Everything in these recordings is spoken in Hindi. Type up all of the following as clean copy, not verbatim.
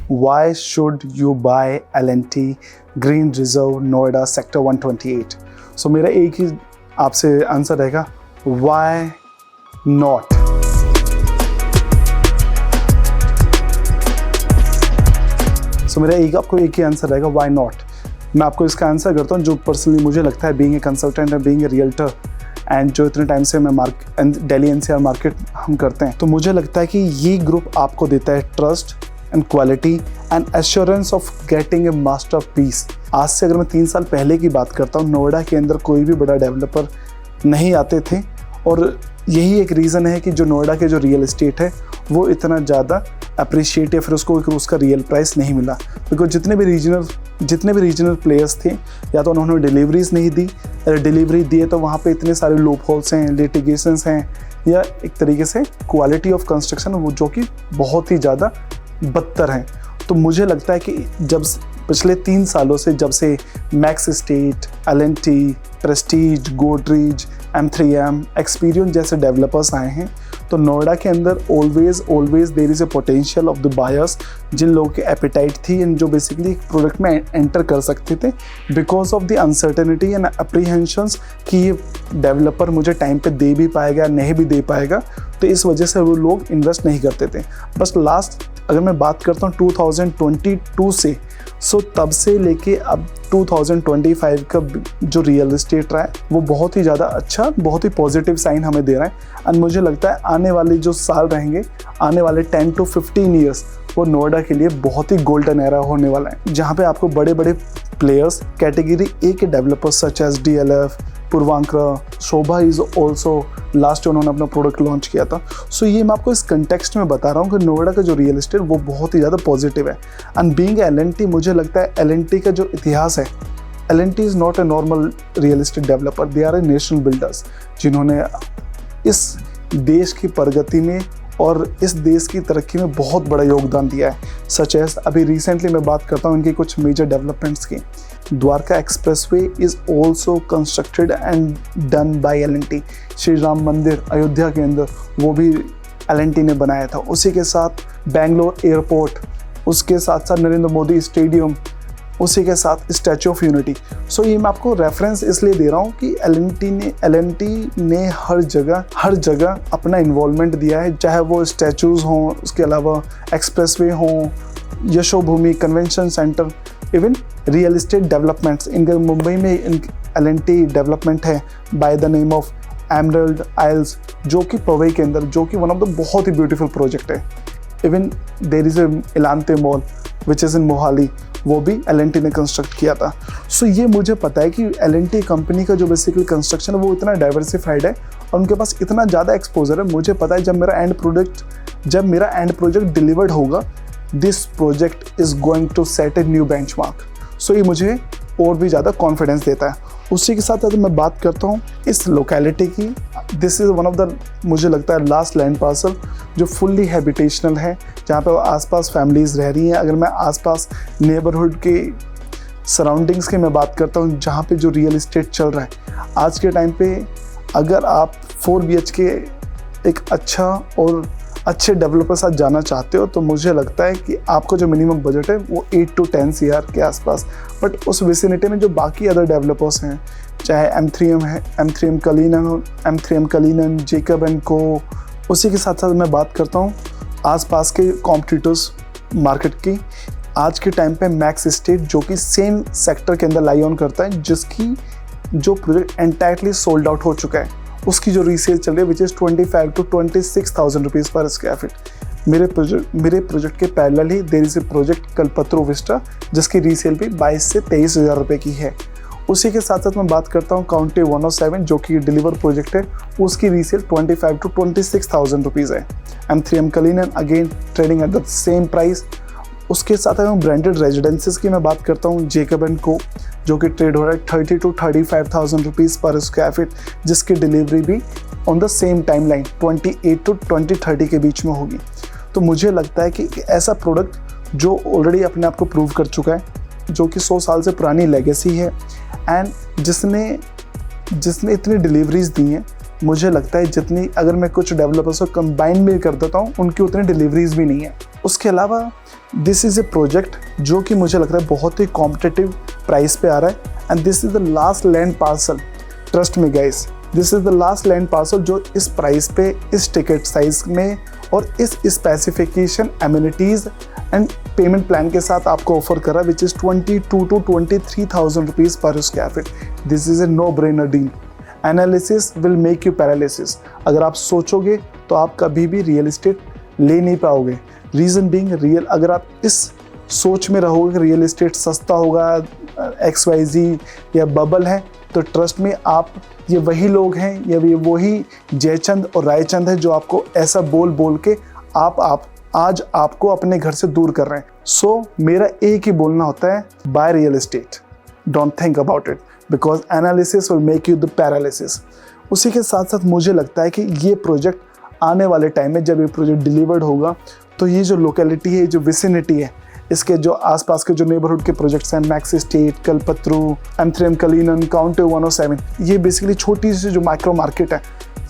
Why should you buy L&T Green Reserve Noida Sector 128? So मेरा एक ही आपसे आंसर रहेगा, why not? So मेरा आपको एक ही आंसर रहेगा, why not? मैं आपको इसका आंसर करता हूँ जो पर्सनली मुझे लगता है, being a consultant and being a realtor and जो इतने टाइम से मैं दिल्ली NCR मार्केट हम करते हैं, तो मुझे लगता है कि ये ग्रुप आपको देता है trust and quality and assurance of getting a masterpiece. आज से अगर मैं 3 साल पहले की बात करता हूँ, नोएडा के अंदर कोई भी बड़ा डेवलपर नहीं आते थे और यही एक रीज़न है कि जो नोएडा के जो रियल एस्टेट है वो इतना ज़्यादा अप्रिशिएट या फिर उसको उसका रियल प्राइस नहीं मिला, बिकॉज जितने भी रीजनल प्लेयर्स थे या तो उन्होंने डिलीवरीज नहीं दी, डिलीवरी दिए तो वहाँ पे इतने सारे लूप होल्स हैं, लिटिगेशंस हैं, या एक तरीके से क्वालिटी ऑफ कंस्ट्रक्शन वो जो कि बहुत ही ज़्यादा बदतर हैं। तो मुझे लगता है कि जब पिछले 3 सालों से जब से Max Estate, L&T, Prestige, Godrej, M3M, experience जैसे डेवलपर्स आए हैं, तो नोएडा के अंदर always there is a potential of the buyers, जिन लोगों की एपिटाइट थी एंड जो बेसिकली एक प्रोडक्ट में एंटर कर सकते थे because of the uncertainty and apprehensions कि ये डेवलपर मुझे टाइम पे दे भी पाएगा नहीं भी दे पाएगा, तो इस वजह से वो लोग इन्वेस्ट नहीं करते थे। बस लास्ट अगर मैं बात करता हूँ 2022 से, सो तब से लेके अब 2025 का जो रियल एस्टेट रहा है वो बहुत ही ज़्यादा अच्छा, बहुत ही पॉजिटिव साइन हमें दे रहा है। एंड मुझे लगता है आने वाले जो साल रहेंगे, आने वाले 10 to 15 ईयर्स, वो नोएडा के लिए बहुत ही गोल्डन एरा होने वाला है, जहाँ पे आपको बड़े बड़े प्लेयर्स, कैटेगरी ए के developers such as DLF, Puravankara, Sobha is also last उन्होंने अपना प्रोडक्ट लॉन्च किया था। सो ये मैं आपको इस कंटेक्स्ट में बता रहा हूँ कि नोएडा का जो रियल एस्टेट वो बहुत ही ज़्यादा पॉजिटिव है। एंड बीइंग L&T, मुझे लगता है L&T का जो इतिहास है, L&T is not a normal real estate developer, they are a national builders, जिन्होंने इस देश की प्रगति में और इस देश की तरक्की में बहुत बड़ा योगदान दिया है। सच एज अभी रिसेंटली मैं बात करता हूँ इनकी कुछ मेजर डेवलपमेंट्स की, Dwarka expressway is also constructed and done by L&T। Shri Ram मंदिर अयोध्या के अंदर वो भी L&T ने बनाया था। उसी के साथ बेंगलोर एयरपोर्ट, उसके साथ साथ नरेंद्र मोदी स्टेडियम, उसी के साथ स्टैचू ऑफ यूनिटी। सो ये मैं आपको रेफरेंस इसलिए दे रहा हूँ कि L&T ने हर जगह अपना इन्वॉल्वमेंट दिया है, चाहे वो स्टैचूज़ हों, उसके अलावा एक्सप्रेसवे हों, Yashobhoomi convention centre, even real estate developments. इनके मुंबई में L&T डेवलपमेंट है by the name of Emerald Isles, जो कि पवई के अंदर, जो कि वन ऑफ द बहुत ही ब्यूटीफुल प्रोजेक्ट है। Even there is Elante mall which is in Mohali, वो भी L&T ने कंस्ट्रक्ट किया था। सो ये मुझे पता है कि L&T कंपनी का जो बेसिकली कंस्ट्रक्शन है वो इतना डाइवर्सिफाइड है और उनके पास इतना ज़्यादा एक्सपोजर है। मुझे पता है जब मेरा एंड प्रोजेक्ट डिलीवर्ड होगा, this project is going to set a new benchmark. So ये मुझे और भी ज़्यादा कॉन्फिडेंस देता है। उसी के साथ अगर मैं बात करता हूँ इस लोकेलिटी की, this is one of the, मुझे लगता है लास्ट लैंड पार्सल जो फुल्ली हैबिटेशनल है, जहाँ पे आसपास फैमिलीज़ रह रही हैं। अगर मैं आसपास नेबरहुड के सराउंडिंग्स की मैं बात करता हूँ, जहाँ पे जो रियल एस्टेट चल रहा है आज के टाइम पे, अगर आप 4 BHK एक अच्छा और अच्छे डेवलपर साथ जाना चाहते हो, तो मुझे लगता है कि आपको जो मिनिमम बजट है वो 8 to 10 CR के आसपास। बट उस विसिनिटी में जो बाकी अदर डेवलपर्स हैं, चाहे M3M है, M3M कलीनन, जेकब एंड को, उसी के साथ साथ मैं बात करता हूँ आसपास के कॉम्पिटिटर्स मार्केट की। आज के टाइम पे मैक्स एस्टेट, जो कि सेम सेक्टर के अंदर लाई ऑन करता है, जिसकी जो प्रोजेक्ट एंटायरली सोल्ड आउट हो चुका है, उसकी जो रीसेल चल रही है which is 25,000 to 26,000 rupees per square feet. मेरे प्रोजेक्ट के पैरेलल ही there is a project Kalpataru Vista, जिसकी रीसेल भी 22 से 23 हज़ार रुपये की है। उसी के साथ साथ मैं बात करता हूँ काउंटी 107, जो कि डिलीवर प्रोजेक्ट है, उसकी रीसेल 25,000 to 26,000 रुपीज़ है। M3M Cullinan again trading at the same price. उसके साथ अगर ब्रांडेड रेजिडेंसेस की मैं बात करता हूँ, जेकब एंड को, जो कि ट्रेड हो रहा है 30 to 35,000 rupees per square feet, जिसकी डिलीवरी भी on the same time line 28 to 2030 के बीच में होगी। तो मुझे लगता है कि ऐसा प्रोडक्ट जो ऑलरेडी अपने आप को प्रूव कर चुका है, जो कि 100 साल से पुरानी लेगेसी है, एंड जिसने इतनी डिलीवरीज दी हैं, मुझे लगता है जितनी, अगर मैं कुछ डेवलपर्स को कंबाइन भी कर देता हूँ, उनकी उतनी डिलीवरीज भी नहीं है। उसके अलावा दिस इज़ ए प्रोजेक्ट जो कि मुझे लगता है बहुत ही कॉम्पिटिटिव प्राइस पे आ रहा है, and this is the last land parcel, trust me guys, this is the last land parcel जो इस प्राइस पे, इस टिकट साइज में और इस specification, amenities and payment plan के साथ आपको ऑफर कर रहा है, which is 22 to 23,000 rupees per square feet. This is a no brainer deal. Analysis will make you paralysis. अगर आप सोचोगे तो आप कभी भी रियल इस्टेट ले नहीं पाओगे। रीज़न बीइंग रियल, अगर आप इस सोच में रहोगे कि रियल इस्टेट सस्ता होगा, XYZ या बबल है, तो ट्रस्ट में आप, ये वही लोग हैं या ये वही जयचंद और रायचंद है जो आपको ऐसा बोल बोल के आज आपको अपने घर से दूर कर रहे हैं। सो मेरा एक ही बोलना होता है, by real estate, don't think about it, because analysis will make you the paralysis. उसी के साथ साथ मुझे लगता है कि ये प्रोजेक्ट आने वाले टाइम में, जब ये प्रोजेक्ट डिलीवर्ड होगा, तो ये जो लोकेलिटी है, जो विसिनिटी है, इसके जो आसपास के जो नेबरहुड के प्रोजेक्ट्स हैं, मैक्स एस्टेट, कलपत्रु, M3M कलीनन, काउंटी 107, ये बेसिकली छोटी सी जो माइक्रो मार्केट है,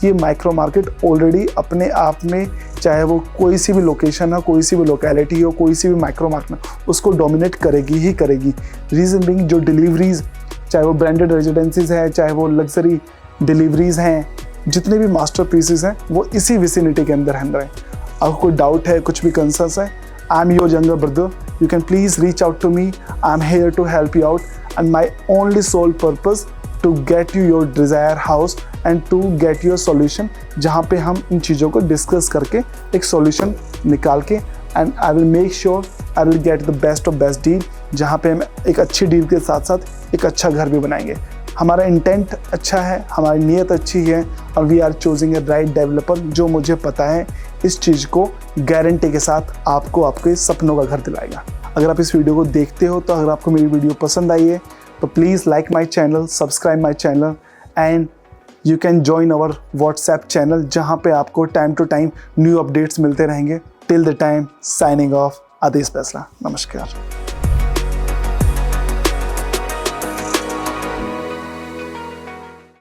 ये माइक्रो मार्केट ऑलरेडी अपने आप में, चाहे वो कोई सी भी लोकेशन हो, कोई सी भी लोकेलिटी हो, कोई सी भी माइक्रो मार्केट, उसको डोमिनेट करेगी ही करेगी। रीज़न बीइंग जो डिलीवरीज, चाहे वो ब्रांडेड रेजिडेंसीज हैं, चाहे वो लग्जरी डिलीवरीज हैं, जितने भी मास्टर पीसेस हैं, वो इसी विसिनिटी के अंदर हैं। अगर कोई डाउट है, कुछ भी कंसर्न्स है, I am your younger brother. You can please reach out to me. I'm here to help you out, and my only sole purpose to get you your desired house and to get your solution, जहाँ पे हम इन चीज़ों को डिस्कस करके एक सॉल्यूशन निकाल के, and I will make sure I will get the best of best deal, जहाँ पे हम एक अच्छी डील के साथ साथ एक अच्छा घर भी बनाएंगे। हमारा इंटेंट अच्छा है, हमारी नीयत अच्छी है, और we are choosing a right developer जो मुझे पता है इस चीज़ को गारंटी के साथ आपको आपके सपनों का घर दिलाएगा। अगर आप इस वीडियो को देखते हो, तो अगर आपको मेरी वीडियो पसंद आई है, तो please like my channel, subscribe my channel, and you can join our WhatsApp channel, जहाँ पे आपको time to time new updates मिलते रहेंगे। Till the time, signing off, Adesh Faisla. नमस्कार।